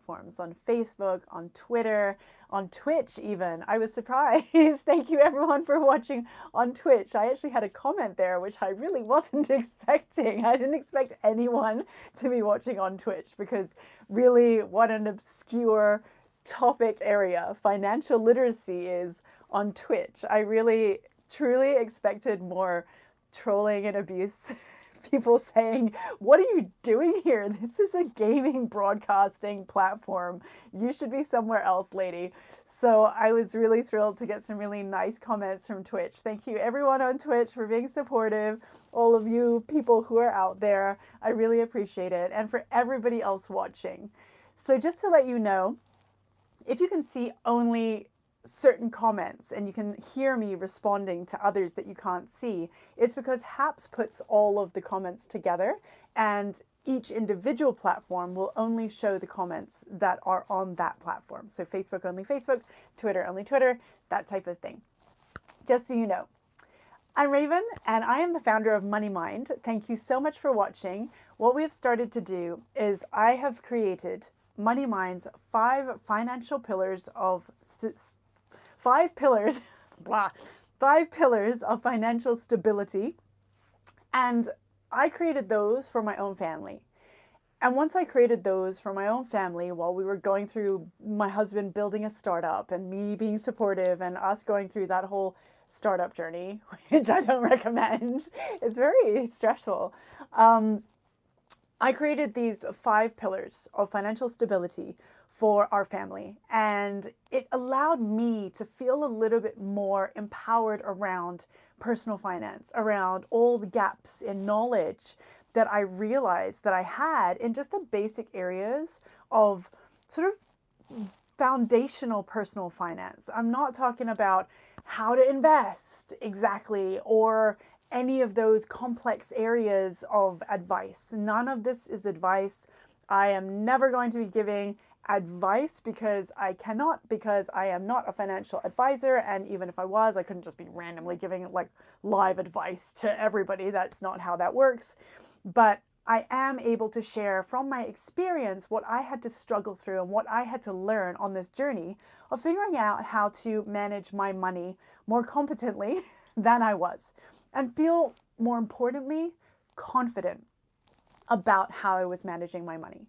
platforms, on Facebook, on Twitter, on Twitch even. I was surprised. Thank you everyone for watching on Twitch. I actually had a comment there, which I really wasn't expecting. I didn't expect anyone to be watching on Twitch because really what an obscure topic area financial literacy is on Twitch. I really truly expected more trolling and abuse. People saying, "What are you doing here? This is a gaming broadcasting platform. You should be somewhere else, lady." So I was really thrilled to get some really nice comments from Twitch. Thank you everyone on Twitch for being supportive. All of you people who are out there, I really appreciate it. And for everybody else watching. So just to let you know, if you can see only certain comments and you can hear me responding to others that you can't see, it's because HAPS puts all of the comments together and each individual platform will only show the comments that are on that platform. So Facebook only Facebook, Twitter only Twitter, that type of thing. Just so you know. I'm Raven and I am the founder of MoneyMind. Thank you so much for watching. What we have started to do is I have created MoneyMind's 5 financial pillars of 5 pillars, blah, 5 pillars of financial stability. And I created those for my own family. And once I created those for my own family, while we were going through my husband building a startup and me being supportive and us going through that whole startup journey, which I don't recommend, it's very stressful. I created these 5 pillars of financial stability for our family, and it allowed me to feel a little bit more empowered around personal finance, around all the gaps in knowledge that I realized that I had in just the basic areas of sort of foundational personal finance. I'm not talking about how to invest exactly or any of those complex areas of advice. None of this is advice. I am never going to be giving advice because I cannot, because I am not a financial advisor. And even if I was, I couldn't just be randomly giving like live advice to everybody. That's not how that works. But I am able to share from my experience what I had to struggle through and what I had to learn on this journey of figuring out how to manage my money more competently than I was, and feel, more importantly, confident about how I was managing my money.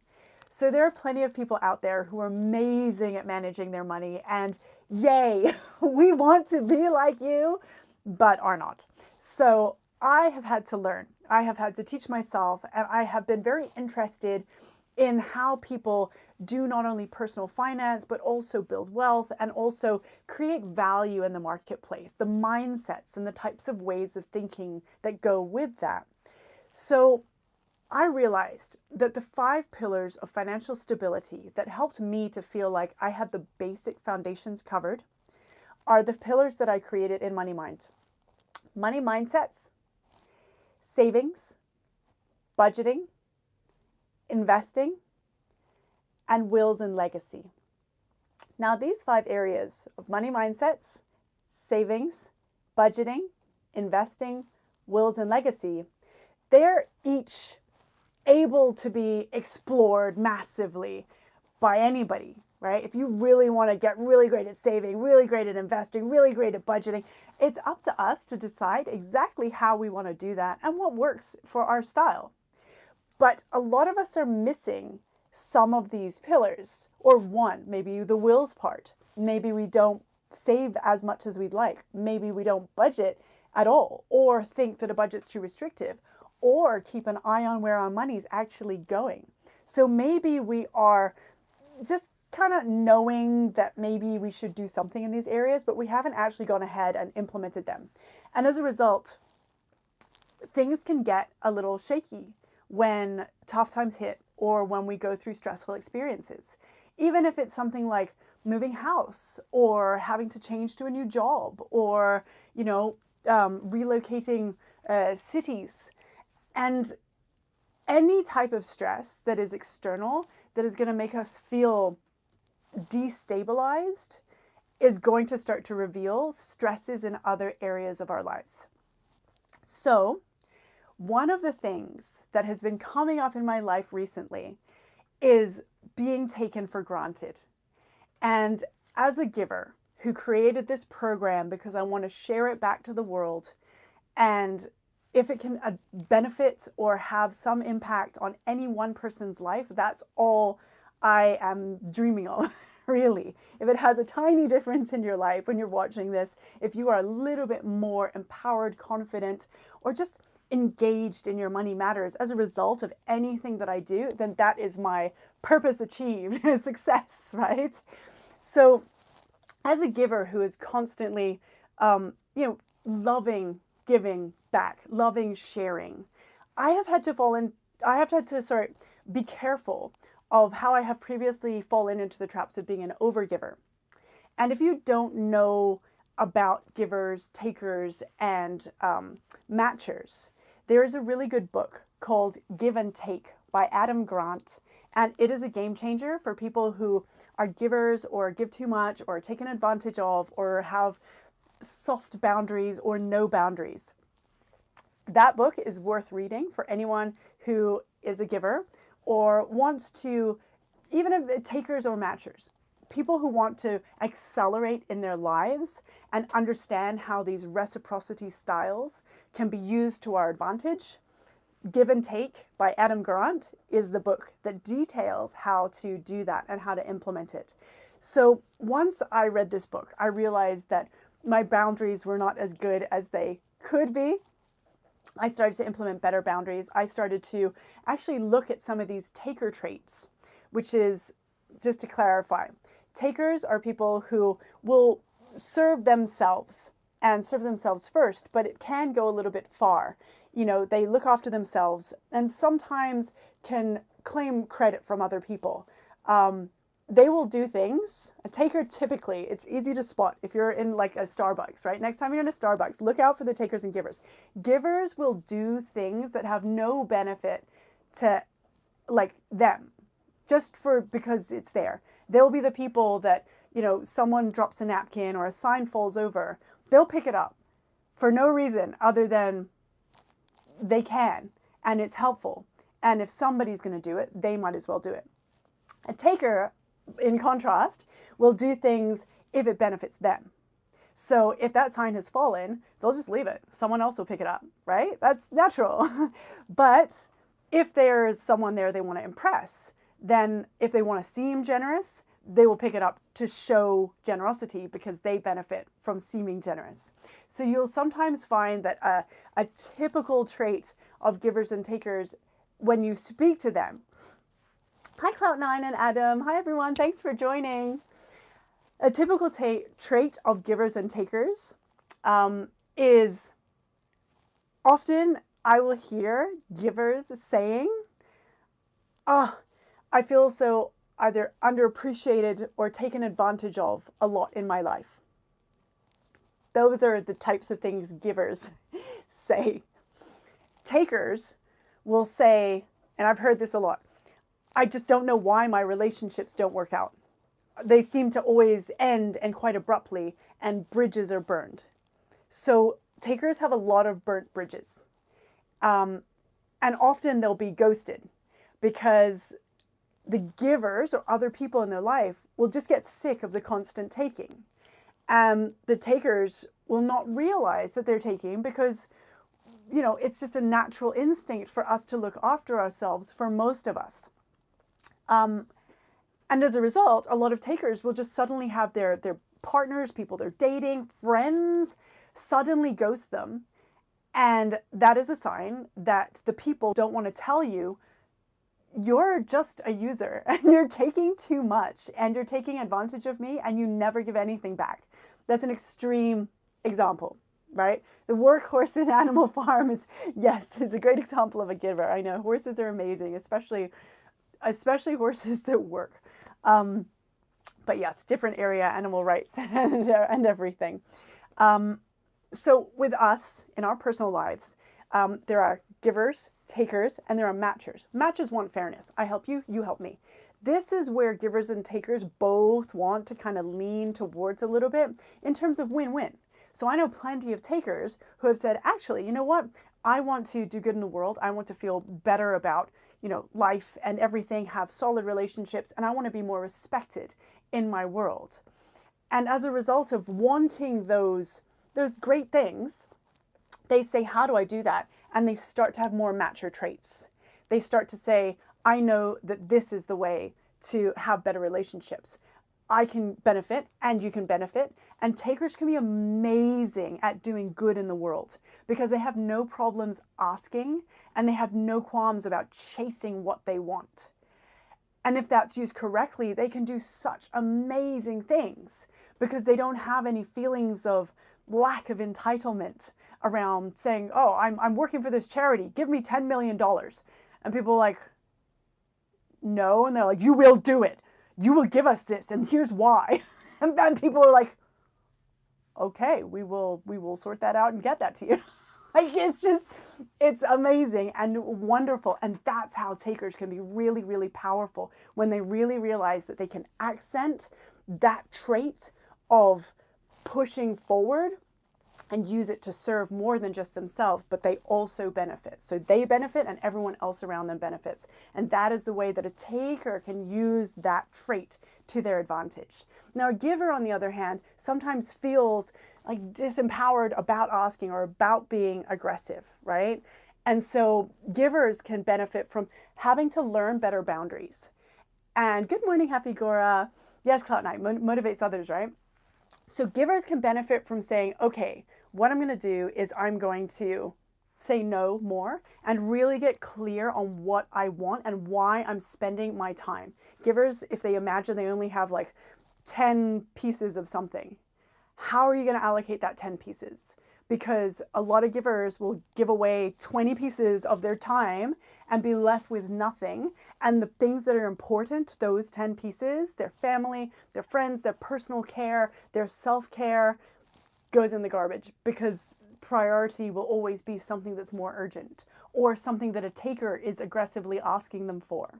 So there are plenty of people out there who are amazing at managing their money, and yay, we want to be like you, but are not. So I have had to learn. I have had to teach myself, and I have been very interested in how people do not only personal finance, but also build wealth and also create value in the marketplace, the mindsets and the types of ways of thinking that go with that. So I realized that the 5 pillars of financial stability that helped me to feel like I had the basic foundations covered are the pillars that I created in MoneyMind. Money mindsets, savings, budgeting, investing, and wills and legacy. Now, these 5 areas of money mindsets, savings, budgeting, investing, wills, and legacy, they're each able to be explored massively by anybody, right? If you really want to get really great at saving, really great at investing, really great at budgeting, it's up to us to decide exactly how we want to do that and what works for our style. But a lot of us are missing some of these pillars, or one, maybe the wills part. Maybe we don't save as much as we'd like. Maybe we don't budget at all, or think that a budget's too restrictive, or keep an eye on where our money's actually going. So maybe we are just kind of knowing that maybe we should do something in these areas, but we haven't actually gone ahead and implemented them. And as a result, things can get a little shaky when tough times hit or when we go through stressful experiences. Even if it's something like moving house or having to change to a new job or, relocating cities. And any type of stress that is external, that is going to make us feel destabilized, is going to start to reveal stresses in other areas of our lives. So, one of the things that has been coming up in my life recently is being taken for granted. And as a giver who created this program because I want to share it back to the world, and if it can benefit or have some impact on any one person's life, that's all I am dreaming of, really. If it has a tiny difference in your life when you're watching this, if you are a little bit more empowered, confident, or just engaged in your money matters as a result of anything that I do, then that is my purpose achieved, success, right? So as a giver who is constantly, loving giving back, loving sharing, I have had to be careful of how I have previously fallen into the traps of being an overgiver. And if you don't know about givers, takers, and matchers, there is a really good book called Give and Take by Adam Grant. And it is a game changer for people who are givers or give too much or taken advantage of or have soft boundaries or no boundaries. That book is worth reading for anyone who is a giver or wants to, even if takers or matchers, people who want to accelerate in their lives and understand how these reciprocity styles can be used to our advantage. Give and Take by Adam Grant is the book that details how to do that and how to implement it. So once I read this book, I realized that my boundaries were not as good as they could be. I started to implement better boundaries. I started to actually look at some of these taker traits, which is, just to clarify, takers are people who will serve themselves and serve themselves first, but it can go a little bit far. They look after themselves and sometimes can claim credit from other people. They will do things. A taker, typically, it's easy to spot if you're in like a Starbucks, right? Next time you're in a Starbucks, look out for the takers and givers. Givers will do things that have no benefit to like them, just because it's there. They'll be the people that, someone drops a napkin or a sign falls over. They'll pick it up for no reason other than they can, and it's helpful. And if somebody's going to do it, they might as well do it. A taker, in contrast, will do things if it benefits them. So if that sign has fallen, they'll just leave it. Someone else will pick it up, right? That's natural. But if there's someone there they want to impress, then if they want to seem generous, they will pick it up to show generosity because they benefit from seeming generous. So you'll sometimes find that a typical trait of givers and takers, when you speak to them. Hi, Clout9 and Adam. Hi, everyone. Thanks for joining. A typical trait of givers and takers is often I will hear givers saying, "Oh, I feel so either underappreciated or taken advantage of a lot in my life." Those are the types of things givers say. Takers will say, and I've heard this a lot, "I just don't know why my relationships don't work out. They seem to always end and quite abruptly, and bridges are burned." So takers have a lot of burnt bridges. And often they'll be ghosted because the givers or other people in their life will just get sick of the constant taking. And the takers will not realize that they're taking because, it's just a natural instinct for us to look after ourselves for most of us. And as a result, a lot of takers will just suddenly have their partners, people they're dating, friends, suddenly ghost them. And that is a sign that the people don't want to tell you, you're just a user and you're taking too much and you're taking advantage of me and you never give anything back. That's an extreme example, right? The workhorse in Animal Farm is a great example of a giver. I know horses are amazing, especially horses that work. But yes, different area, animal rights and everything. So with us in our personal lives, there are givers, takers, and there are matchers. Matchers want fairness. I help you, you help me. This is where givers and takers both want to kind of lean towards a little bit in terms of win-win. So I know plenty of takers who have said, actually, you know what? I want to do good in the world. I want to feel better about, life and everything, have solid relationships, and I want to be more respected in my world. And as a result of wanting those great things, they say, how do I do that? And they start to have more matcher traits. They start to say, I know that this is the way to have better relationships. I can benefit and you can benefit. And takers can be amazing at doing good in the world because they have no problems asking and they have no qualms about chasing what they want. And if that's used correctly, they can do such amazing things because they don't have any feelings of lack of entitlement around saying, oh, I'm working for this charity, give me $10 million. And people are like, no. And they're like, you will do it. You will give us this. And here's why. And then people are like, okay, we will sort that out and get that to you. Like, it's amazing and wonderful. And that's how takers can be really, really powerful when they really realize that they can accent that trait of pushing forward and use it to serve more than just themselves, but they also benefit. So they benefit and everyone else around them benefits. And that is the way that a taker can use that trait to their advantage. Now, a giver, on the other hand, sometimes feels like disempowered about asking or about being aggressive, right? And so givers can benefit from having to learn better boundaries. And good morning, Happy Gora. Yes, Cloud9 motivates others, right? So givers can benefit from saying, okay, what I'm going to do is I'm going to say no more and really get clear on what I want and why I'm spending my time. Givers, if they imagine they only have like 10 pieces of something, how are you going to allocate that 10 pieces? Because a lot of givers will give away 20 pieces of their time and be left with nothing. And the things that are important, those 10 pieces, their family, their friends, their personal care, their self-care, goes in the garbage because priority will always be something that's more urgent or something that a taker is aggressively asking them for.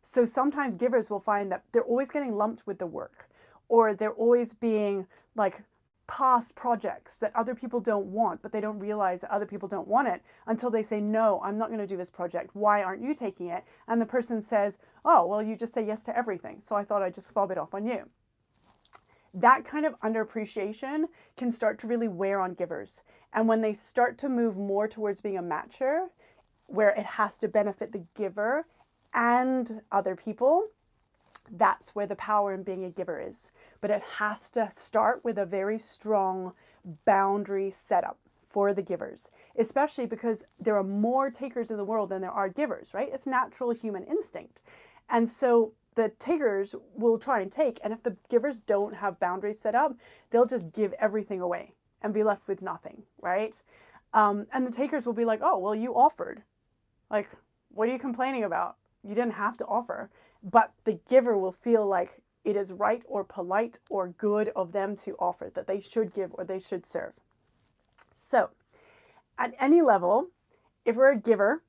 So sometimes givers will find that they're always getting lumped with the work, or they're always being like past projects that other people don't want, but they don't realize that other people don't want it until they say, no, I'm not going to do this project. Why aren't you taking it? And the person says, oh, well, you just say yes to everything. So I thought I'd just fob it off on you. That kind of underappreciation can start to really wear on givers. And when they start to move more towards being a matcher, where it has to benefit the giver and other people, that's where the power in being a giver is. But it has to start with a very strong boundary setup for the givers, especially because there are more takers in the world than there are givers, right? It's natural human instinct. And so the takers will try and take, and if the givers don't have boundaries set up, they'll just give everything away and be left with nothing, right? And the takers will be like, oh, well, you offered. Like, what are you complaining about? You didn't have to offer. But the giver will feel like it is right or polite or good of them to offer, that they should give or they should serve. So at any level, if we're a giver,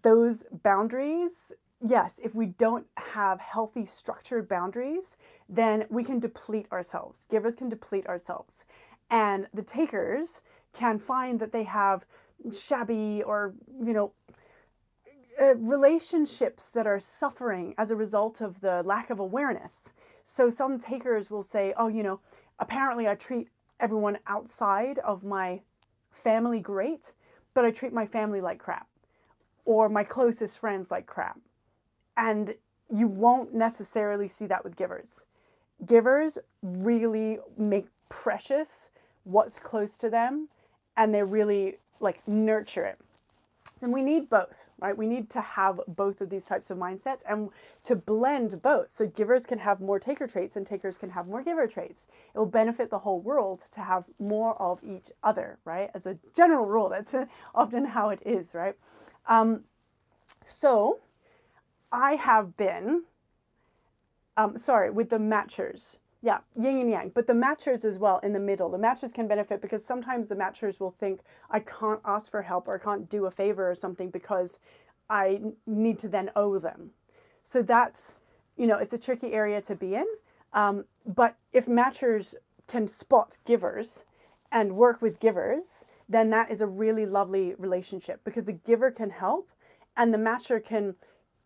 those boundaries, yes, if we don't have healthy structured boundaries, then we can deplete ourselves. Givers can deplete ourselves. And the takers can find that they have shabby or, relationships that are suffering as a result of the lack of awareness. So some takers will say, oh, apparently I treat everyone outside of my family great, but I treat my family like crap, or my closest friends like crap. And you won't necessarily see that with givers. Givers really make precious what's close to them, and they really nurture it. And we need both, right? We need to have both of these types of mindsets and to blend both. So givers can have more taker traits and takers can have more giver traits. It will benefit the whole world to have more of each other, right? As a general rule, that's often how it is, right? So I have been, with the matchers. Yeah, yin and yang, but the matchers as well in the middle. The matchers can benefit because sometimes the matchers will think, I can't ask for help or I can't do a favor or something because I need to then owe them. So that's, it's a tricky area to be in. But if matchers can spot givers and work with givers, then that is a really lovely relationship because the giver can help and the matcher can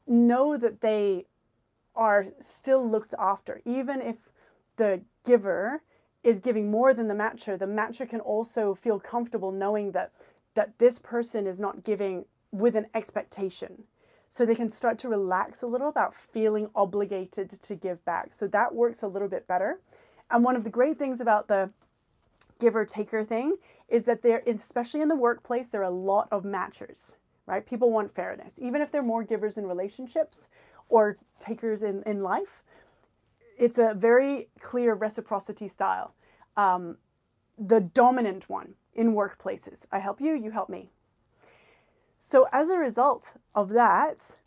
know that they are still looked after. Even if the giver is giving more than the matcher can also feel comfortable knowing that this person is not giving with an expectation. So they can start to relax a little about feeling obligated to give back. So that works a little bit better. And one of the great things about the giver taker thing is that there, especially in the workplace, there are a lot of matchers, right? People want fairness. Even if they're more givers in relationships or takers in life, it's a very clear reciprocity style. The dominant one in workplaces. I help you, you help me. So as a result of that,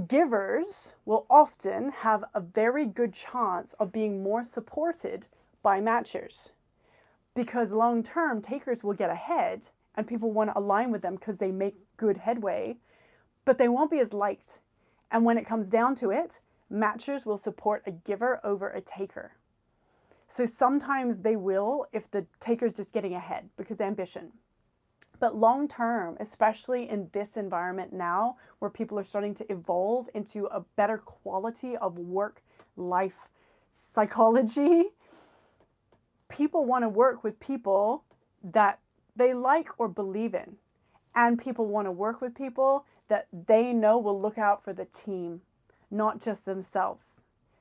givers will often have a very good chance of being more supported by matchers, because long term takers will get ahead and people want to align with them because they make good headway, but they won't be as liked. And when it comes down to it, matchers will support a giver over a taker. So sometimes they will if the taker's just getting ahead because ambition. But long term, especially in this environment now where people are starting to evolve into a better quality of work-life psychology, people want to work with people that they like or believe in. And people want to work with people that they know will look out for the team, not just themselves.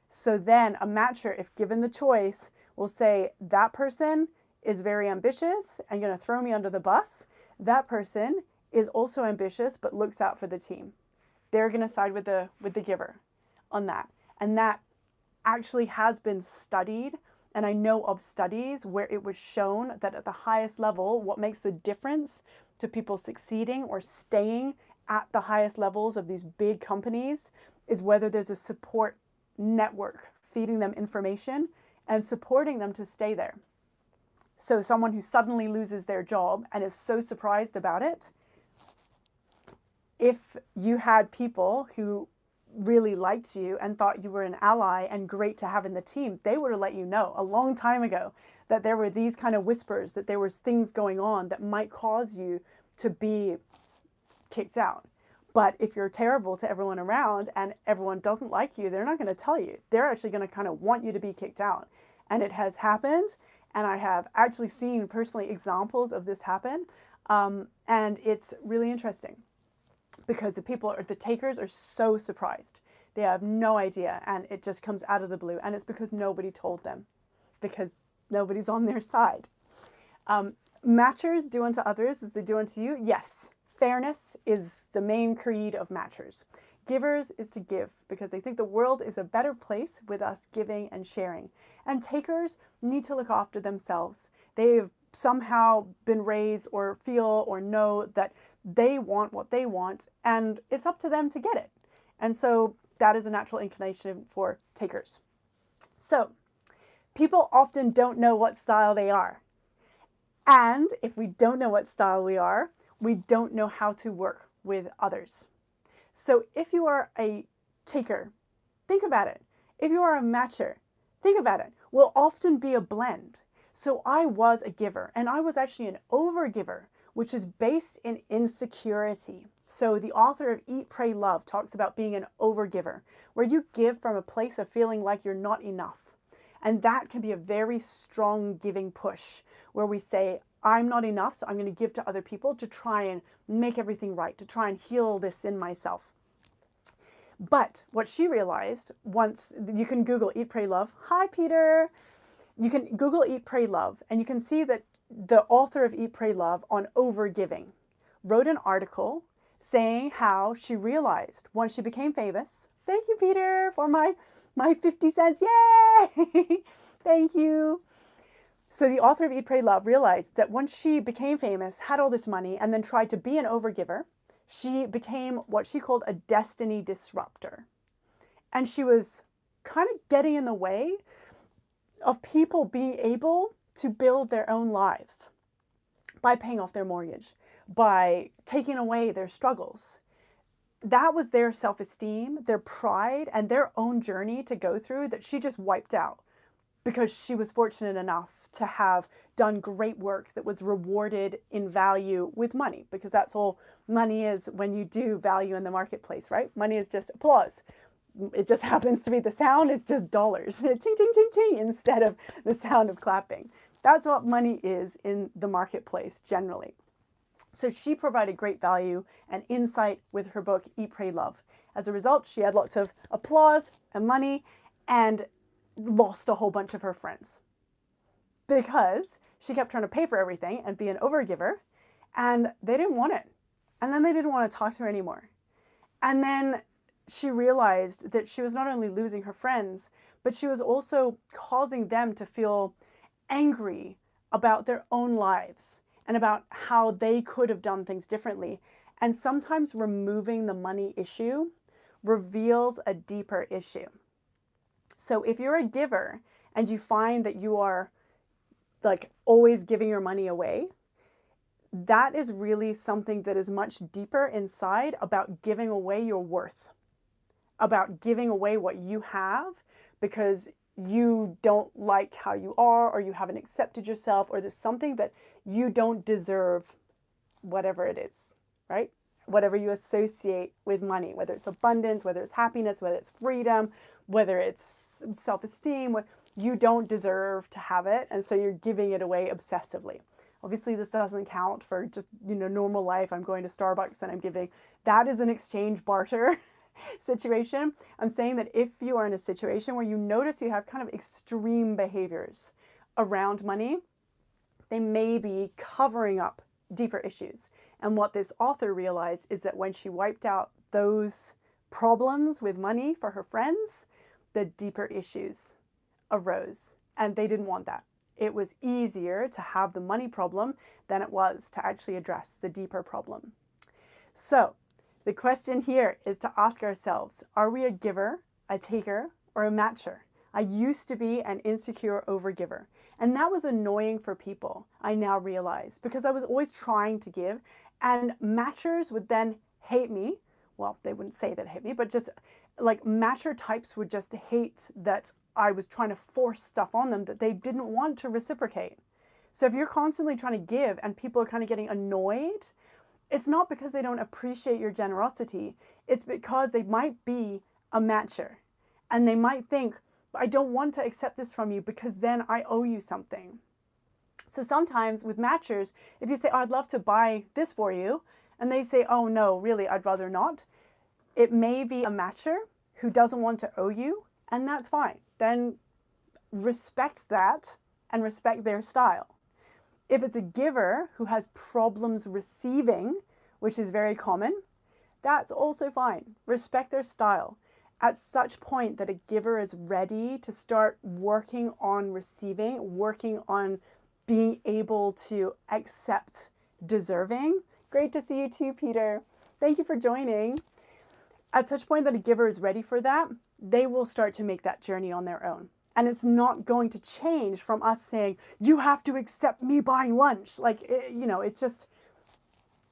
So then a matcher, if given the choice, will say, that person is very ambitious and going to throw me under the bus. That person is also ambitious but looks out for the team. They're going to side with the giver on that. And that actually has been studied. And I know of studies where it was shown that at the highest level, what makes the difference to people succeeding or staying at the highest levels of these big companies is whether there's a support network feeding them information and supporting them to stay there. So someone who suddenly loses their job and is so surprised about it, if you had people who really liked you and thought you were an ally and great to have in the team, they would have let you know a long time ago that there were these kind of whispers, that there was things going on that might cause you to be kicked out. But if you're terrible to everyone around and everyone doesn't like you, they're not going to tell you. They're actually going to kind of want you to be kicked out. And it has happened. And I have actually seen personally examples of this happen. And it's really interesting because the takers are so surprised. They have no idea. And it just comes out of the blue. And it's because nobody told them, because nobody's on their side. Matchers do unto others as they do unto you. Yes, fairness is the main creed of matchers. Givers is to give because they think the world is a better place with us giving and sharing. And takers need to look after themselves. They've somehow been raised or feel or know that they want what they want, and it's up to them to get it. And so that is a natural inclination for takers. So people often don't know what style they are. And if we don't know what style we are, we don't know how to work with others. So if you are a taker, think about it. If you are a matcher, think about it. We'll often be a blend. So I was a giver, and I was actually an overgiver, which is based in insecurity. So the author of Eat, Pray, Love talks about being an overgiver, where you give from a place of feeling like you're not enough. And that can be a very strong giving push, where we say, I'm not enough, so I'm going to give to other people to try and make everything right, to try and heal this in myself. But what she realized, once you can Google Eat, Pray, Love. Hi, Peter. You can Google Eat, Pray, Love, and you can see that the author of Eat, Pray, Love on overgiving wrote an article saying how she realized once she became famous. Thank you, Peter, for my 50 cents. Yay! Thank you. So the author of Eat, Pray, Love realized that once she became famous, had all this money, and then tried to be an overgiver, she became what she called a destiny disruptor. And she was kind of getting in the way of people being able to build their own lives by paying off their mortgage, by taking away their struggles. That was their self-esteem, their pride, and their own journey to go through that she just wiped out because she was fortunate enough to have done great work that was rewarded in value with money, because that's all money is when you do value in the marketplace, right? Money is just applause. It just happens to be the sound is just dollars, ching, ching, ching, ching, instead of the sound of clapping. That's what money is in the marketplace generally. So she provided great value and insight with her book, Eat, Pray, Love. As a result, she had lots of applause and money and lost a whole bunch of her friends because she kept trying to pay for everything and be an overgiver, and they didn't want it. And then they didn't want to talk to her anymore. And then she realized that she was not only losing her friends, but she was also causing them to feel angry about their own lives and about how they could have done things differently. And sometimes removing the money issue reveals a deeper issue. So if you're a giver and you find that you are like always giving your money away, that is really something that is much deeper inside about giving away your worth, about giving away what you have because you don't like how you are, or you haven't accepted yourself, or there's something that you don't deserve, whatever it is, right? Whatever you associate with money, whether it's abundance, whether it's happiness, whether it's freedom, whether it's self-esteem, you don't deserve to have it, and so you're giving it away obsessively. Obviously, this doesn't count for just, normal life. I'm going to Starbucks and I'm giving. That is an exchange barter situation. I'm saying that if you are in a situation where you notice you have kind of extreme behaviors around money, they may be covering up deeper issues. And what this author realized is that when she wiped out those problems with money for her friends, the deeper issues arose, and they didn't want that. It was easier to have the money problem than it was to actually address the deeper problem. So the question here is to ask ourselves, are we a giver, a taker, or a matcher? I used to be an insecure overgiver, and that was annoying for people, I now realize, because I was always trying to give, and matchers would then hate me. Well, they wouldn't say that hate me, but just like matcher types would just hate that I was trying to force stuff on them that they didn't want to reciprocate. So if you're constantly trying to give and people are kind of getting annoyed, it's not because they don't appreciate your generosity. It's because they might be a matcher and they might think, I don't want to accept this from you because then I owe you something. So sometimes with matchers, if you say, oh, I'd love to buy this for you, and they say, oh no, really, I'd rather not, it may be a matcher who doesn't want to owe you, and that's fine. Then respect that and respect their style. If it's a giver who has problems receiving, which is very common, that's also fine. Respect their style. At such point that a giver is ready to start working on receiving, working on being able to accept deserving. Great to see you too, Peter. Thank you for joining. At such point that a giver is ready for that, they will start to make that journey on their own. And it's not going to change from us saying, you have to accept me buying lunch. Like, it's just,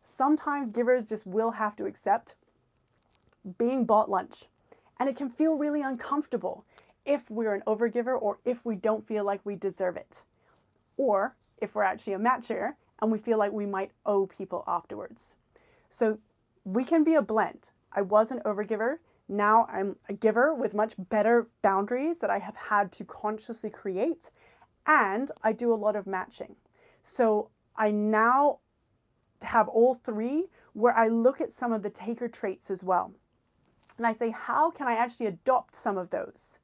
sometimes givers just will have to accept being bought lunch. And it can feel really uncomfortable if we're an overgiver or if we don't feel like we deserve it. Or if we're actually a matcher and we feel like we might owe people afterwards. So we can be a blend. I was an overgiver. Now I'm a giver with much better boundaries that I have had to consciously create. And I do a lot of matching. So I now have all three, where I look at some of the taker traits as well. And I say, how can I actually adopt some of those?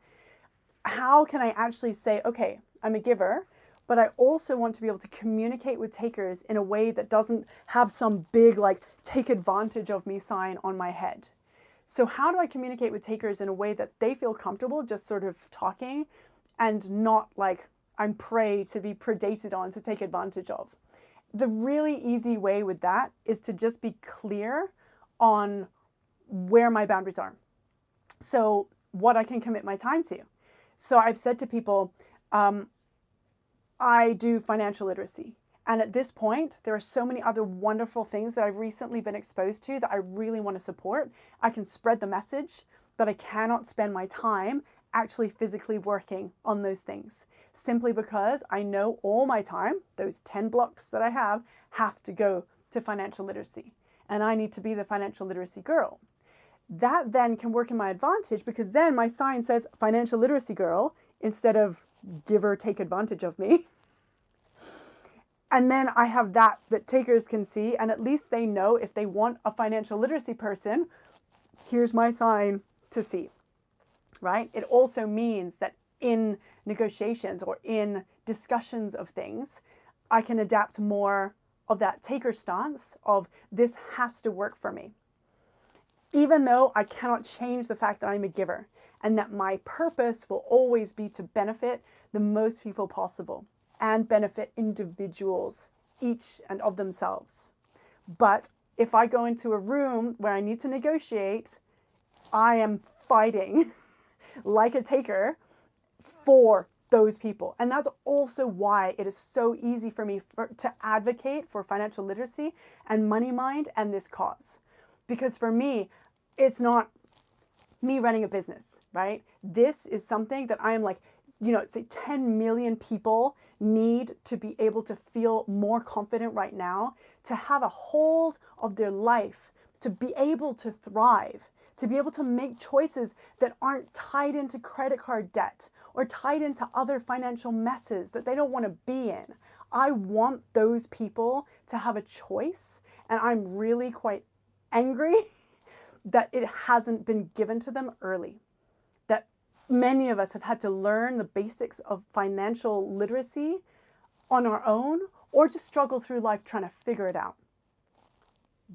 How can I actually say, okay, I'm a giver, but I also want to be able to communicate with takers in a way that doesn't have some big, like, take advantage of me sign on my head. So how do I communicate with takers in a way that they feel comfortable just sort of talking and not like I'm prey to be predated on, to take advantage of? The really easy way with that is to just be clear on where my boundaries are. So what I can commit my time to. So I've said to people, I do financial literacy. And at this point, there are so many other wonderful things that I've recently been exposed to that I really want to support. I can spread the message, but I cannot spend my time actually physically working on those things, simply because I know all my time, those 10 blocks that I have to go to financial literacy. And I need to be the financial literacy girl. That then can work in my advantage, because then my sign says financial literacy girl instead of give or take advantage of me. And then I have that takers can see, and at least they know if they want a financial literacy person, here's my sign to see, right? It also means that in negotiations or in discussions of things, I can adapt more of that taker stance of this has to work for me. Even though I cannot change the fact that I'm a giver and that my purpose will always be to benefit the most people possible and benefit individuals, each and of themselves. But if I go into a room where I need to negotiate, I am fighting like a taker for those people. And that's also why it is so easy for me to advocate for financial literacy and Money Mind and this cause. Because for me, it's not me running a business, right? This is something that I am like, say 10 million people need to be able to feel more confident right now, to have a hold of their life, to be able to thrive, to be able to make choices that aren't tied into credit card debt or tied into other financial messes that they don't want to be in. I want those people to have a choice, and I'm really quite angry that it hasn't been given to them early. That many of us have had to learn the basics of financial literacy on our own, or just struggle through life trying to figure it out.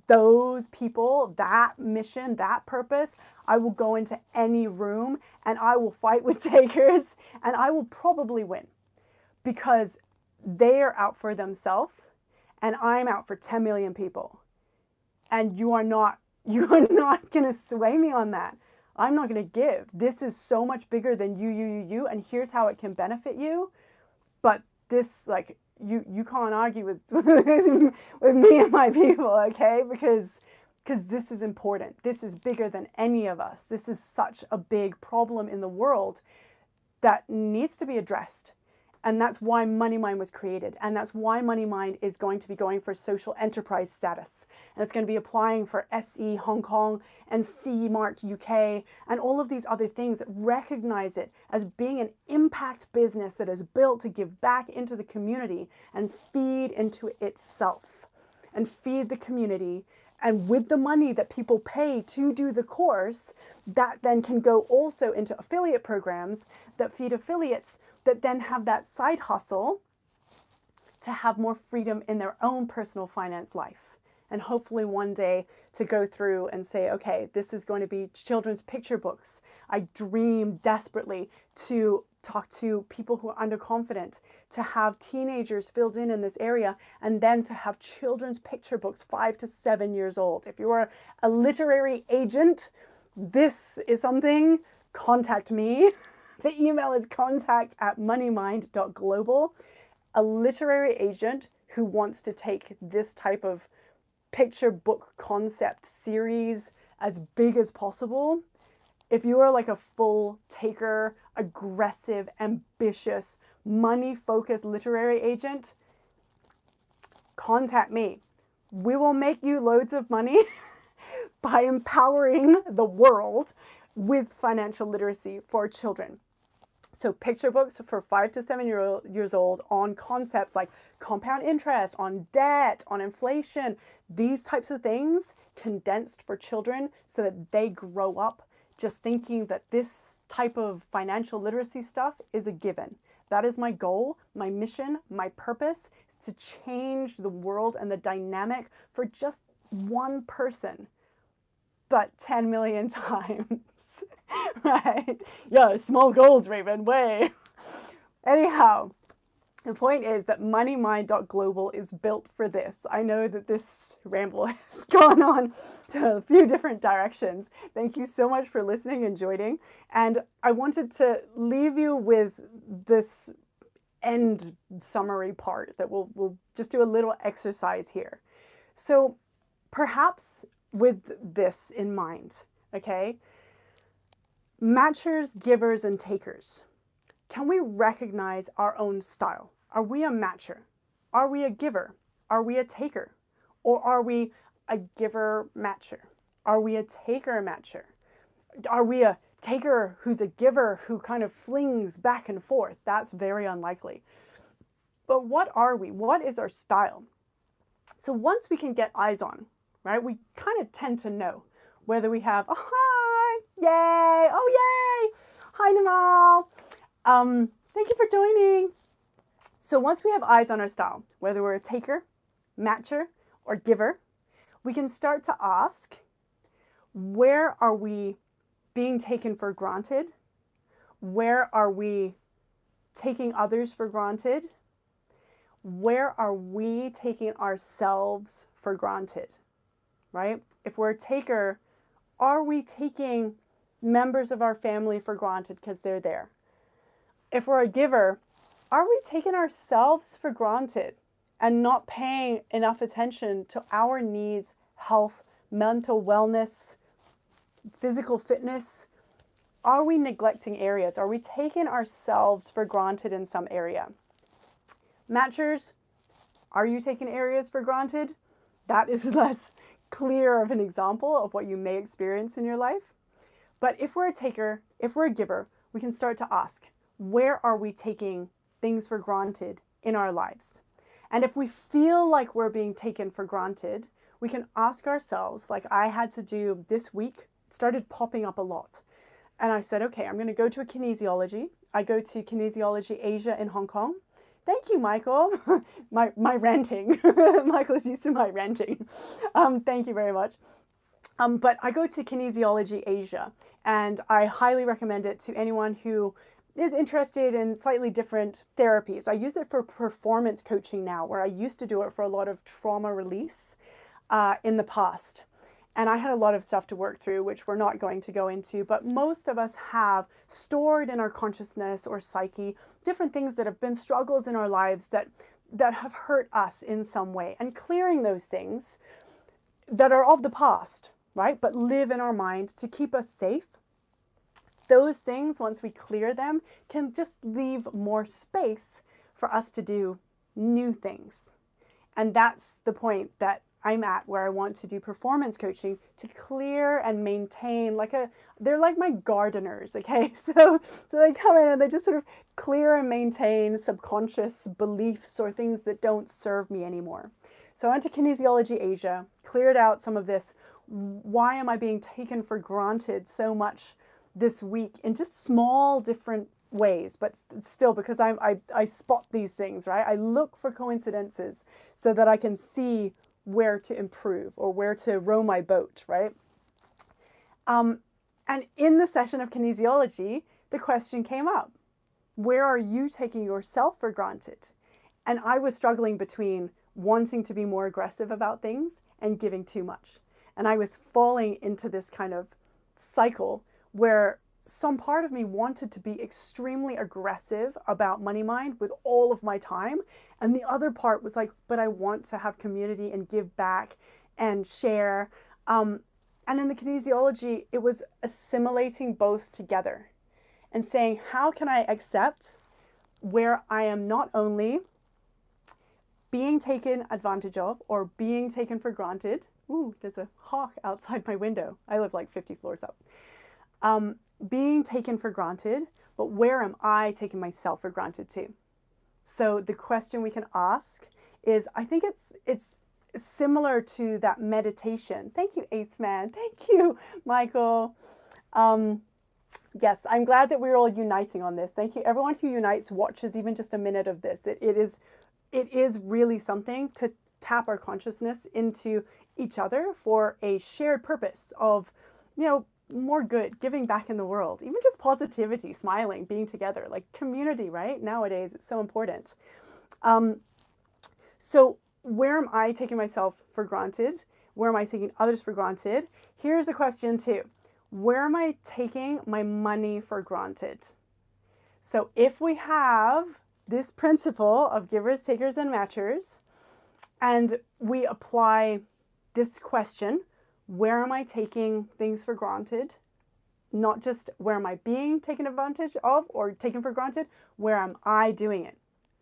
Those people, that mission, that purpose, I will go into any room and I will fight with takers, and I will probably win, because they're out for themselves and I'm out for 10 million people. And you are not going to sway me on that. I'm not going to give. This is so much bigger than you, and here's how it can benefit you. But this, like, you can't argue with with me and my people, okay? Because this is important. This is bigger than any of us. This is such a big problem in the world that needs to be addressed. And that's why Money Mind was created. And that's why Money Mind is going to be going for social enterprise status. And it's going to be applying for SE Hong Kong and CE Mark UK and all of these other things that recognize it as being an impact business that is built to give back into the community and feed into itself and feed the community. And with the money that people pay to do the course, that then can go also into affiliate programs that feed affiliates that then have that side hustle to have more freedom in their own personal finance life. And hopefully one day to go through and say, okay, this is going to be children's picture books. I dream desperately to talk to people who are underconfident, to have teenagers filled in this area, and then to have children's picture books 5 to 7 years old. If you are a literary agent, this is something, contact me. The email is contact@moneymind.global. A literary agent who wants to take this type of picture book concept series as big as possible. If you are like a full taker, aggressive, ambitious, money-focused literary agent, contact me. We will make you loads of money by empowering the world with financial literacy for children. So picture books for 5 to 7 years old on concepts like compound interest, on debt, on inflation, these types of things condensed for children so that they grow up just thinking that this type of financial literacy stuff is a given. That is my goal, my mission, my purpose is to change the world and the dynamic for just one person, but 10 million times, right? Yeah, small goals, Raven, way. Anyhow, the point is that moneymind.global is built for this. I know that this ramble has gone on to a few different directions. Thank you so much for listening and joining. And I wanted to leave you with this end summary part that we'll just do a little exercise here. So perhaps with this in mind, okay, Matchers, givers, and takers. Can we recognize our own style? Are we a matcher? Are we a giver? Are we a taker? Or are we a giver matcher? Are we a taker matcher? Are we a taker who's a giver who kind of flings back and forth? That's very unlikely. But what are we? What is our style? So once we can get eyes on, right, we kind of tend to know whether we have, oh, hi, yay, oh, yay, hi, Namal. Thank you for joining. So once we have eyes on our style, whether we're a taker, matcher, or giver, we can start to ask, where are we being taken for granted? Where are we taking others for granted? Where are we taking ourselves for granted, right? If we're a taker, are we taking members of our family for granted because they're there? If we're a giver, are we taking ourselves for granted and not paying enough attention to our needs, health, mental wellness, physical fitness? Are we neglecting areas? Are we taking ourselves for granted in some area? Matchers, are you taking areas for granted? That is less clear of an example of what you may experience in your life. But if we're a taker, if we're a giver, we can start to ask, where are we taking things for granted in our lives? And if we feel like we're being taken for granted, we can ask ourselves, like I had to do this week, it started popping up a lot. And I said, okay, I'm going to go to a kinesiology. I go to Kinesiology Asia in Hong Kong. Thank you, Michael. my ranting. Michael is used to my ranting. Thank you very much. But I go to Kinesiology Asia, and I highly recommend it to anyone who is interested in slightly different therapies. I use it for performance coaching now, where I used to do it for a lot of trauma release in the past. And I had a lot of stuff to work through, which we're not going to go into, but most of us have stored in our consciousness or psyche different things that have been struggles in our lives that have hurt us in some way. And clearing those things that are of the past, right, but live in our mind to keep us safe, those things, once we clear them, can just leave more space for us to do new things. And that's the point that I'm at, where I want to do performance coaching to clear and maintain, they're like my gardeners, okay? So they come in and they just sort of clear and maintain subconscious beliefs or things that don't serve me anymore. So I went to Kinesiology Asia, cleared out some of this. Why am I being taken for granted so much this week in just small different ways, but still, because I spot these things, right? I look for coincidences so that I can see where to improve or where to row my boat, right? And in the session of kinesiology, the question came up, where are you taking yourself for granted? And I was struggling between wanting to be more aggressive about things and giving too much. And I was falling into this kind of cycle where some part of me wanted to be extremely aggressive about Money Mind with all of my time. And the other part was like, but I want to have community and give back and share. And in the kinesiology, it was assimilating both together and saying, how can I accept where I am not only being taken advantage of or being taken for granted. Ooh, there's a hawk outside my window. I live like 50 floors up. Being taken for granted, but where am I taking myself for granted too? So the question we can ask is, I think it's similar to that meditation. Thank you, Eighth Man. Thank you, Michael. Yes, I'm glad that we're all uniting on this. Thank you. Everyone who unites, watches even just a minute of this. It is really something to tap our consciousness into each other for a shared purpose of, more good, giving back in the world, even just positivity, smiling, being together, like community, right? Nowadays, it's so important. So where am I taking myself for granted? Where am I taking others for granted? Here's a question too. Where am I taking my money for granted? So if we have this principle of givers, takers, and matchers, and we apply this question, where am I taking things for granted? Not just where am I being taken advantage of or taken for granted, where am I doing it?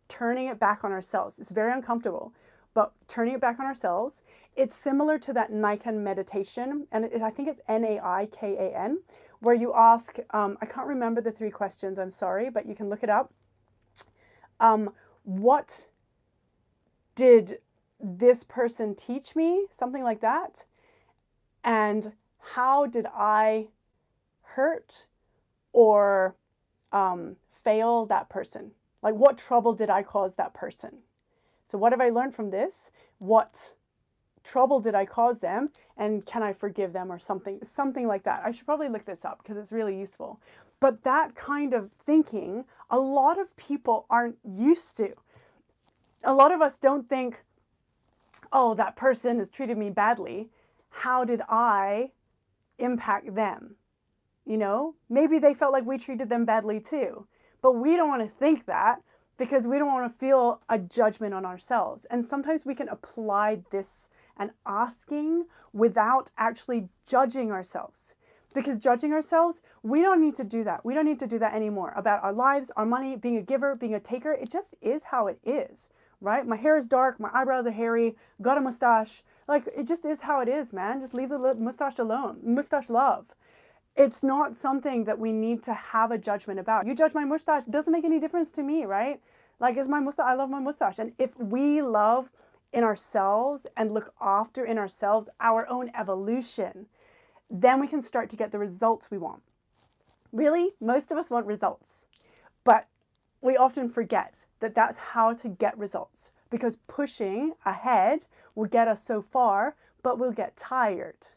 Turning it back on ourselves. It's very uncomfortable, but turning it back on ourselves, it's similar to that Naikan meditation, and I think it's Naikan, where you ask, I can't remember the 3 questions, I'm sorry, but you can look it up. What did this person teach me? Something like that. And how did I hurt or fail that person? Like, what trouble did I cause that person? So what have I learned from this? What trouble did I cause them? And can I forgive them, or something like that? I should probably look this up because it's really useful. But that kind of thinking, a lot of people aren't used to. A lot of us don't think, oh, that person has treated me badly. How did I impact them? You know, maybe they felt like we treated them badly too. But we don't want to think that because we don't want to feel a judgment on ourselves. And sometimes we can apply this and asking without actually judging ourselves. Because judging ourselves, we don't need to do that. We don't need to do that anymore about our lives, our money, being a giver, being a taker. It just is how it is, right? My hair is dark, my eyebrows are hairy, got a mustache. Like, it just is how it is, man. Just leave the mustache alone. Mustache love. It's not something that we need to have a judgment about. You judge my mustache, it doesn't make any difference to me, right? Like, it's my mustache, I love my mustache. And if we love in ourselves and look after in ourselves our own evolution, then we can start to get the results we want. Really, most of us want results, but we often forget that that's how to get results, because pushing ahead will get us so far, but we'll get tired.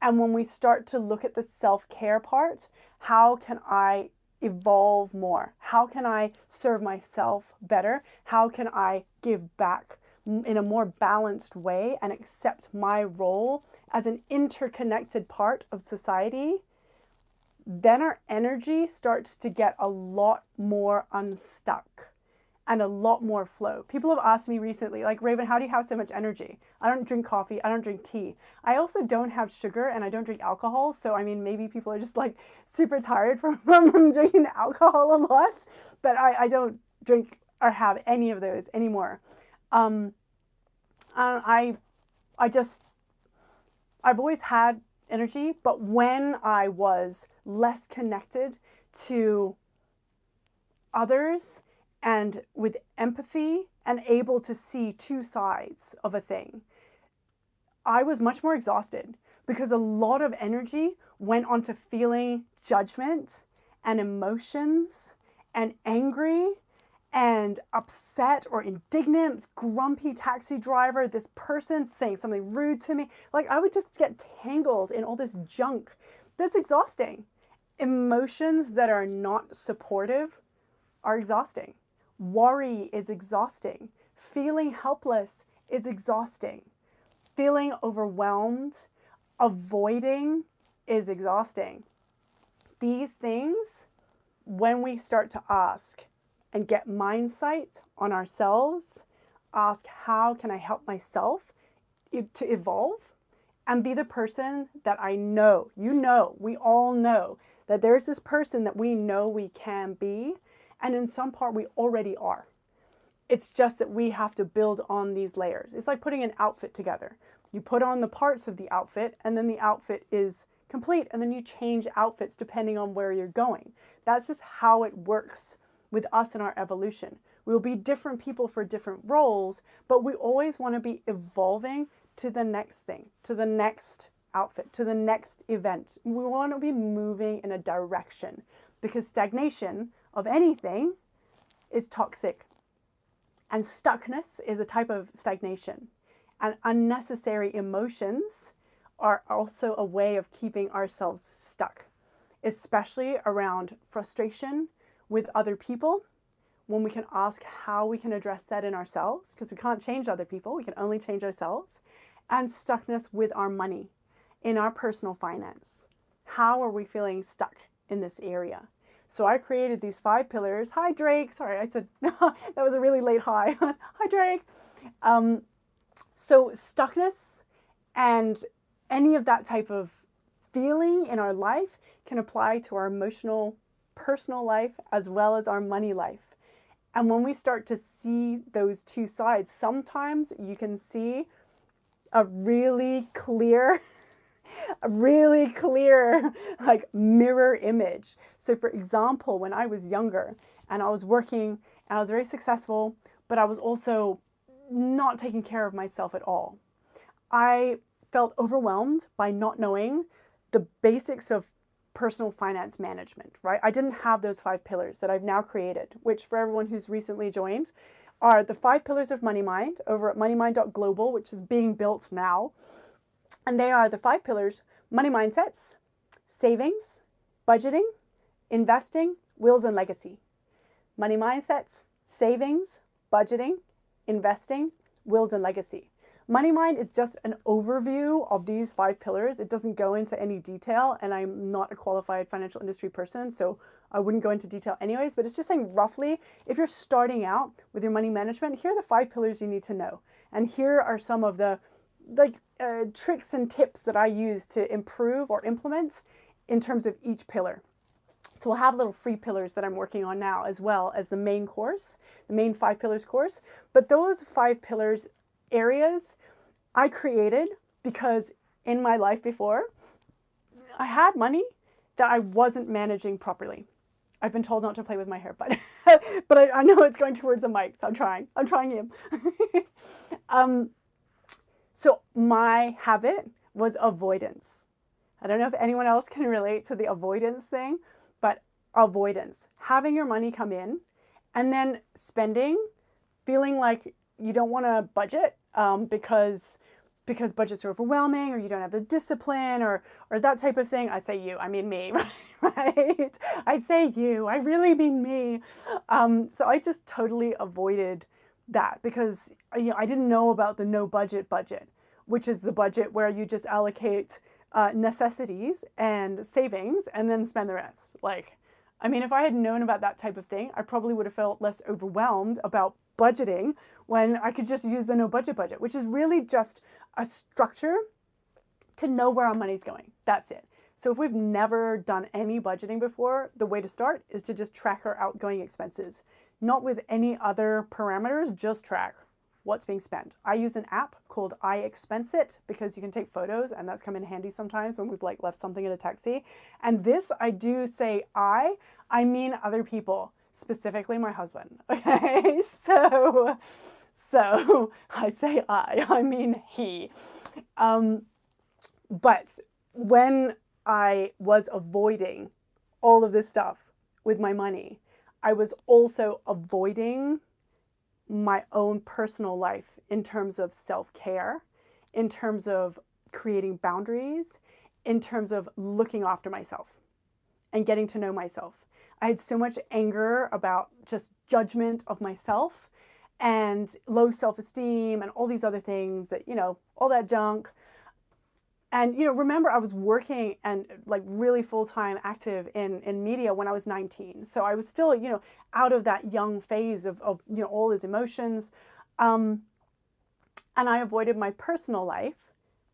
And when we start to look at the self-care part, how can I evolve more? How can I serve myself better? How can I give back in a more balanced way and accept my role as an interconnected part of society? Then our energy starts to get a lot more unstuck and a lot more flow. People have asked me recently, like, Raven, how do you have so much energy? I don't drink coffee, I don't drink tea. I also don't have sugar and I don't drink alcohol. So, I mean, maybe people are just like super tired from drinking alcohol a lot, but I don't drink or have any of those anymore. I've always had energy, but when I was less connected to others and with empathy and able to see 2 sides of a thing, I was much more exhausted because a lot of energy went onto feeling judgment and emotions and angry and upset or indignant, grumpy taxi driver, this person saying something rude to me. Like, I would just get tangled in all this junk. That's exhausting. Emotions that are not supportive are exhausting. Worry is exhausting. Feeling helpless is exhausting. Feeling overwhelmed, avoiding is exhausting. These things, when we start to ask and get mindsight on ourselves, ask, how can I help myself to evolve and be the person that I know, we all know that there's this person that we know we can be, and in some part we already are. It's just that we have to build on these layers. It's like putting an outfit together. You put on the parts of the outfit and then the outfit is complete, and then you change outfits depending on where you're going. That's just how it works with us in our evolution. We'll be different people for different roles, but we always want to be evolving to the next thing, to the next outfit, to the next event. We want to be moving in a direction, because stagnation of anything is toxic. And stuckness is a type of stagnation. And unnecessary emotions are also a way of keeping ourselves stuck, especially around frustration with other people, when we can ask how we can address that in ourselves, because we can't change other people, we can only change ourselves, and stuckness with our money, in our personal finance. How are we feeling stuck in this area? So I created these 5 pillars. Hi, Drake. Sorry, I said that was a really late hi. Hi, Drake. So stuckness and any of that type of feeling in our life can apply to our emotional, personal life as well as our money life. And when we start to see those two sides, sometimes you can see a really clear like mirror image. So for example, when I was younger and I was working and I was very successful, but I was also not taking care of myself at all. I felt overwhelmed by not knowing the basics of personal finance management, right? I didn't have those 5 pillars that I've now created, which for everyone who's recently joined are the 5 pillars of Money Mind over at moneymind.global, which is being built now. And they are the 5 pillars: money mindsets, savings, budgeting, investing, wills, and legacy. Money mindsets, savings, budgeting, investing, wills, and legacy. Money Mind is just an overview of these 5 pillars. It doesn't go into any detail, and I'm not a qualified financial industry person, so I wouldn't go into detail anyways, but it's just saying roughly, if you're starting out with your money management, here are the 5 pillars you need to know. And here are some of the tricks and tips that I use to improve or implement in terms of each pillar. So we'll have little free pillars that I'm working on now, as well as the main course, the main 5 pillars course. But those 5 pillars areas I created because in my life before, I had money that I wasn't managing properly. I've been told not to play with my hair, but I know it's going towards the mic, so I'm trying him. So my habit was avoidance. I don't know if anyone else can relate to the avoidance thing, but avoidance, having your money come in and then spending, feeling like you don't want to budget because budgets are overwhelming, or you don't have the discipline, or that type of thing. I say you, I mean me, right? I say you, I really mean me. So I just totally avoided that because I didn't know about the no budget, which is the budget where you just allocate necessities and savings and then spend the rest. If I had known about that type of thing, I probably would have felt less overwhelmed about budgeting when I could just use the no budget, which is really just a structure to know where our money's going. That's it. So if we've never done any budgeting before, the way to start is to just track our outgoing expenses, not with any other parameters, just track what's being spent. I use an app called iExpense because you can take photos, and that's come in handy sometimes when we've left something in a taxi. And this, I do say I mean other people, specifically my husband. Okay, so I say I mean he. But when I was avoiding all of this stuff with my money, I was also avoiding my own personal life in terms of self-care, in terms of creating boundaries, in terms of looking after myself and getting to know myself. I had so much anger about just judgment of myself and low self-esteem and all these other things that, all that junk. And, remember, I was working and really full-time active in media when I was 19. So I was still, out of that young phase of all those emotions. And I avoided my personal life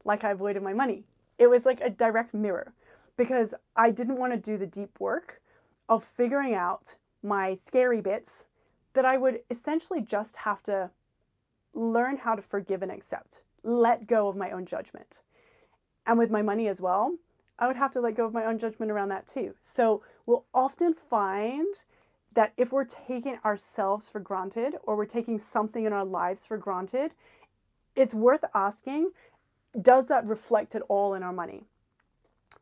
like I avoided my money. It was like a direct mirror because I didn't want to do the deep work of figuring out my scary bits that I would essentially just have to learn how to forgive and accept, let go of my own judgment. And with my money as well, I would have to let go of my own judgment around that too. So we'll often find that if we're taking ourselves for granted or we're taking something in our lives for granted, it's worth asking, does that reflect at all in our money,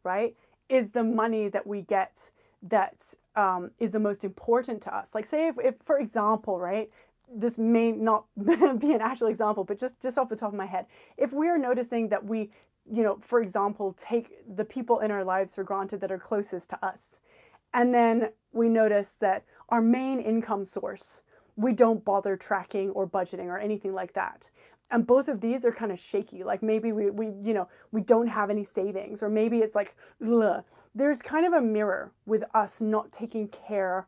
right? Is the money that we get that is the most important to us? Like say if for example, right, this may not be an actual example, but just off the top of my head, if we're noticing that we, for example, take the people in our lives for granted that are closest to us, and then we notice that our main income source, we don't bother tracking or budgeting or anything like that. And both of these are kind of shaky. Like maybe we don't have any savings, or maybe it's like, ugh. There's kind of a mirror with us not taking care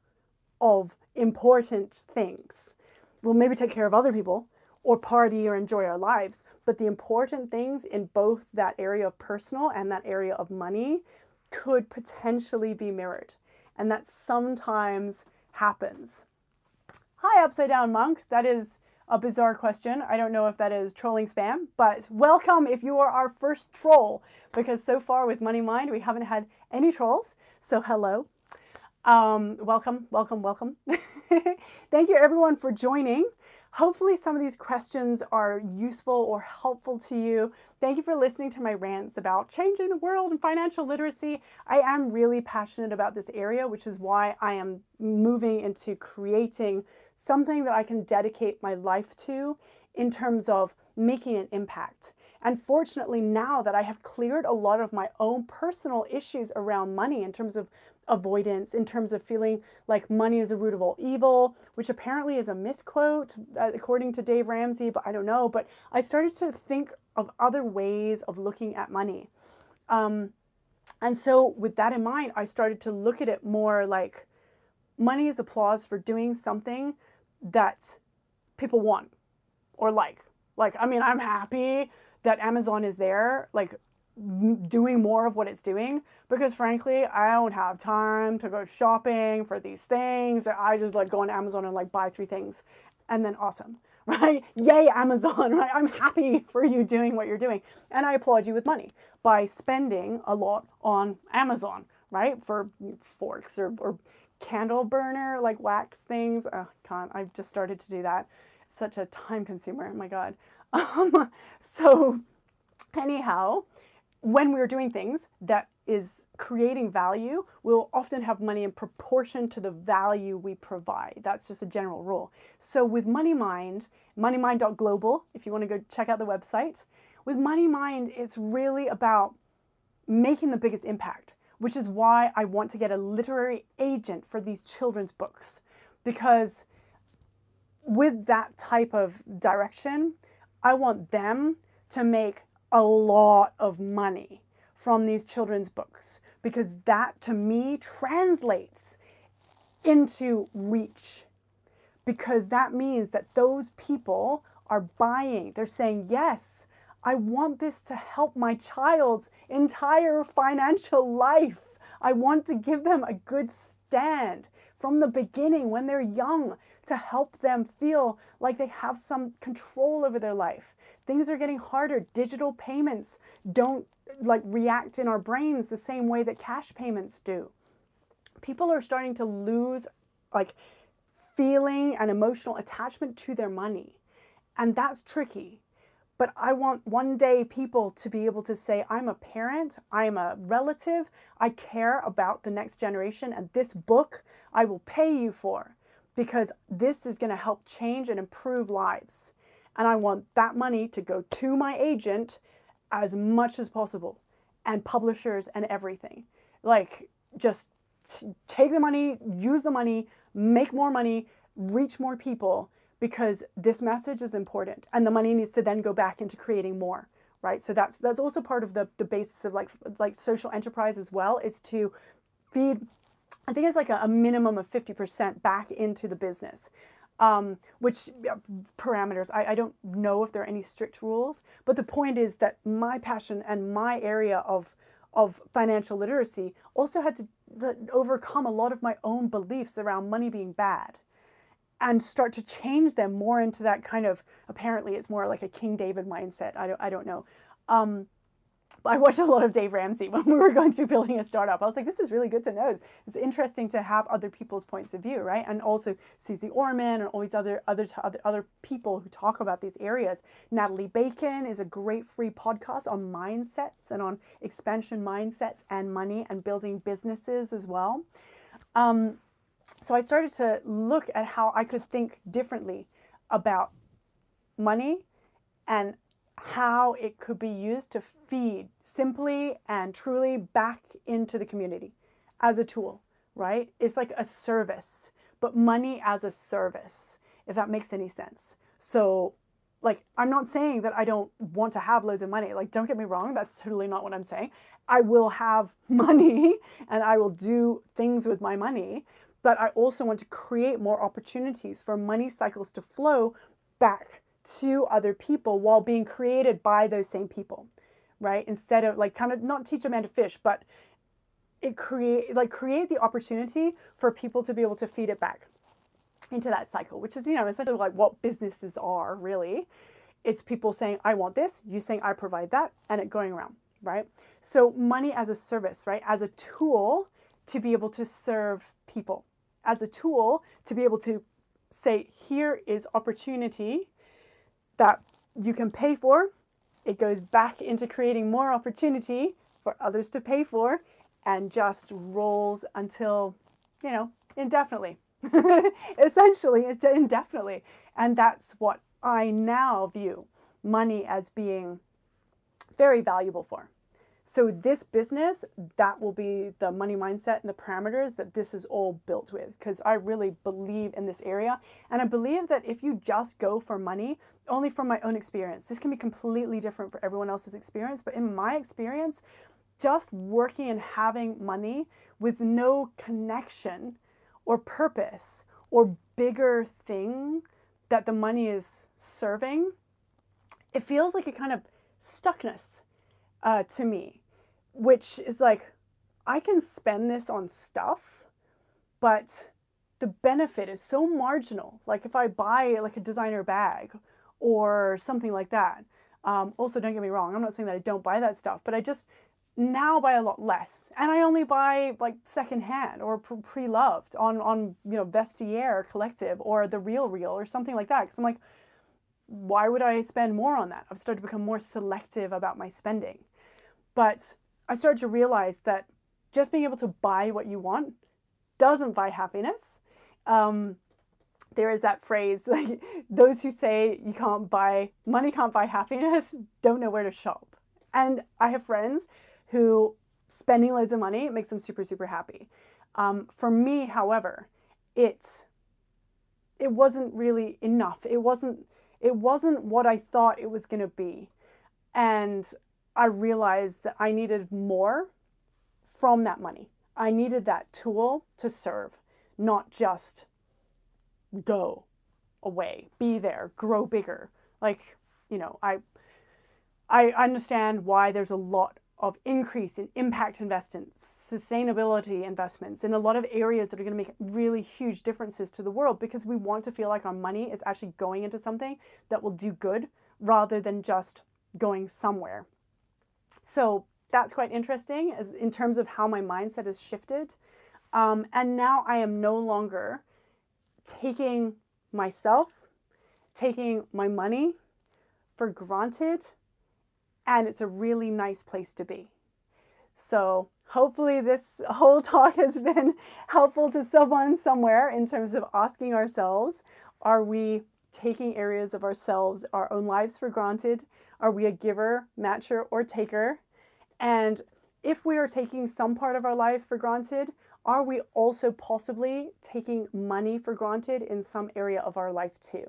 of important things. We'll maybe take care of other people or party or enjoy our lives, but the important things in both that area of personal and that area of money could potentially be mirrored. And that sometimes happens. Hi, Upside Down Monk. That is a bizarre question. I don't know if that is trolling spam, but welcome if you are our first troll, because so far with Money Mind, we haven't had any trolls. So hello. Welcome. Thank you everyone for joining. Hopefully some of these questions are useful or helpful to you. Thank you for listening to my rants about changing the world and financial literacy. I am really passionate about this area, which is why I am moving into creating something that I can dedicate my life to in terms of making an impact. And fortunately, now that I have cleared a lot of my own personal issues around money in terms of avoidance, in terms of feeling like money is the root of all evil, which apparently is a misquote according to Dave Ramsey, but I don't know. But I started to think of other ways of looking at money. And so with that in mind, I started to look at it more like money is applause for doing something that people want or like. I mean, I'm happy that Amazon is there, like doing more of what it's doing, because frankly, I don't have time to go shopping for these things. I just like go on Amazon and like buy 3 things and then awesome, right? Yay, Amazon, right? I'm happy for you doing what you're doing. And I applaud you with money by spending a lot on Amazon, right? For forks or candle burner, like wax things. Oh, I've just started to do that. It's such a time consumer. Oh my God. So anyhow, when we're doing things that is creating value, we'll often have money in proportion to the value we provide. That's just a general rule. So with MoneyMind, moneymind.global, if you want to go check out the website, with MoneyMind, it's really about making the biggest impact, which is why I want to get a literary agent for these children's books. Because with that type of direction, I want them to make a lot of money from these children's books, because that to me translates into reach, because that means that those people are buying. They're saying, yes, I want this to help my child's entire financial life. I want to give them a good stand from the beginning when they're young, to help them feel like they have some control over their life. Things are getting harder. Digital payments don't like react in our brains the same way that cash payments do. People are starting to lose like feeling and emotional attachment to their money. And that's tricky. But I want one day people to be able to say, I'm a parent, I'm a relative, I care about the next generation, and this book I will pay you for, because this is going to help change and improve lives. And I want that money to go to my agent as much as possible, and publishers and everything. Like, just take the money, use the money, make more money, reach more people, because this message is important, and the money needs to then go back into creating more, right? So that's also part of the basis of like social enterprise as well, is to feed, I think it's like a minimum of 50% back into the business. Which parameters, I don't know if there are any strict rules, but the point is that my passion and my area of financial literacy also had to overcome a lot of my own beliefs around money being bad, and start to change them more into that kind of, apparently it's more like a King David mindset. I don't know. I watched a lot of Dave Ramsey when we were going through building a startup. I was like, this is really good to know. It's interesting to have other people's points of view, right? And also Susie Orman and all these other people who talk about these areas. Natalie Bacon is a great free podcast on mindsets and on expansion mindsets and money and building businesses as well. So I started to look at how I could think differently about money and how it could be used to feed simply and truly back into the community as a tool, right? It's like a service, but money as a service, if that makes any sense. So like, I'm not saying that I don't want to have loads of money. Like, don't get me wrong. That's totally not what I'm saying. I will have money and I will do things with my money, but I also want to create more opportunities for money cycles to flow back to other people while being created by those same people, right? Instead of like kind of not teach a man to fish, but create the opportunity for people to be able to feed it back into that cycle, which is, essentially like what businesses are really. It's people saying, I want this, you saying, I provide that, and it going around, right? So money as a service, right? As a tool to be able to serve people, as a tool to be able to say, here is opportunity that you can pay for. It goes back into creating more opportunity for others to pay for, and just rolls until, indefinitely. Essentially, indefinitely. And that's what I now view money as being very valuable for. So this business, that will be the money mindset and the parameters that this is all built with, because I really believe in this area. And I believe that if you just go for money, only from my own experience, this can be completely different for everyone else's experience, but in my experience, just working and having money with no connection or purpose or bigger thing that the money is serving, it feels like a kind of stuckness to me, which is like, I can spend this on stuff, but the benefit is so marginal. Like if I buy like a designer bag or something like that. Also, don't get me wrong, I'm not saying that I don't buy that stuff, but I just now buy a lot less, and I only buy like secondhand or pre-loved on Vestiaire Collective or the Real or something like that. Because I'm like, why would I spend more on that? I've started to become more selective about my spending. But I started to realize that just being able to buy what you want doesn't buy happiness. There is that phrase, like, those who say money can't buy happiness don't know where to shop. And I have friends who spending loads of money makes them super, super happy. For me, however, it wasn't really enough. It wasn't what I thought it was going to be. And I realized that I needed more from that money. I needed that tool to serve, not just go away, be there, grow bigger. Like, I understand why there's a lot of increase in impact investments, sustainability investments in a lot of areas that are going to make really huge differences to the world, because we want to feel like our money is actually going into something that will do good rather than just going somewhere. So that's quite interesting as in terms of how my mindset has shifted. And now I am no longer taking myself, taking my money for granted, and it's a really nice place to be. So hopefully this whole talk has been helpful to someone somewhere in terms of asking ourselves, are we taking areas of ourselves, our own lives for granted? Are we a giver, matcher, or taker? And if we are taking some part of our life for granted, are we also possibly taking money for granted in some area of our life too?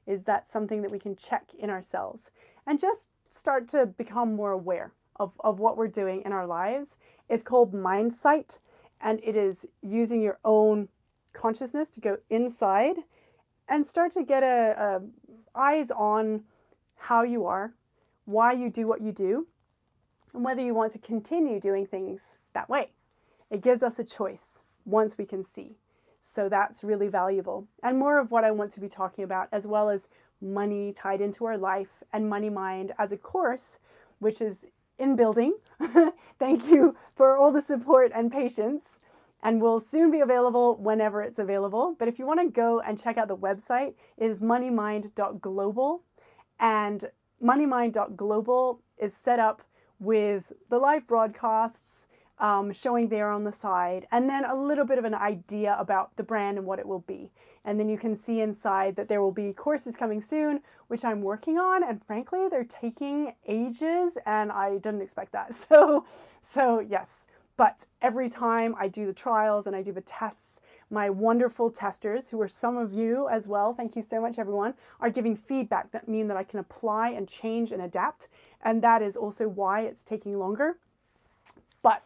Is that something that we can check in ourselves and just start to become more aware of what we're doing in our lives? It's called Mindsight, and it is using your own consciousness to go inside and start to get a eyes on how you are, why you do what you do, and whether you want to continue doing things that way. It gives us a choice once we can see. So that's really valuable. And more of what I want to be talking about, as well as money tied into our life and Money Mind as a course, which is in building. Thank you for all the support and patience, and will soon be available whenever it's available. But if you want to go and check out the website, it is moneymind.global, and moneymind.global is set up with the live broadcasts showing there on the side, and then a little bit of an idea about the brand and what it will be. And then you can see inside that there will be courses coming soon, which I'm working on, and frankly, they're taking ages, and I didn't expect that. So yes, but every time I do the trials and I do the tests, my wonderful testers, who are some of you as well, thank you so much everyone, are giving feedback that mean that I can apply and change and adapt, and that is also why it's taking longer. But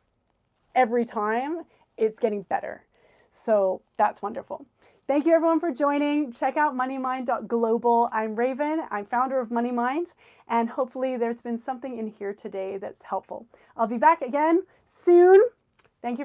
every time it's getting better. So that's wonderful. Thank you everyone for joining. Check out moneymind.global. I'm Raven. I'm founder of Money Mind, and hopefully there's been something in here today that's helpful. I'll be back again soon. Thank you for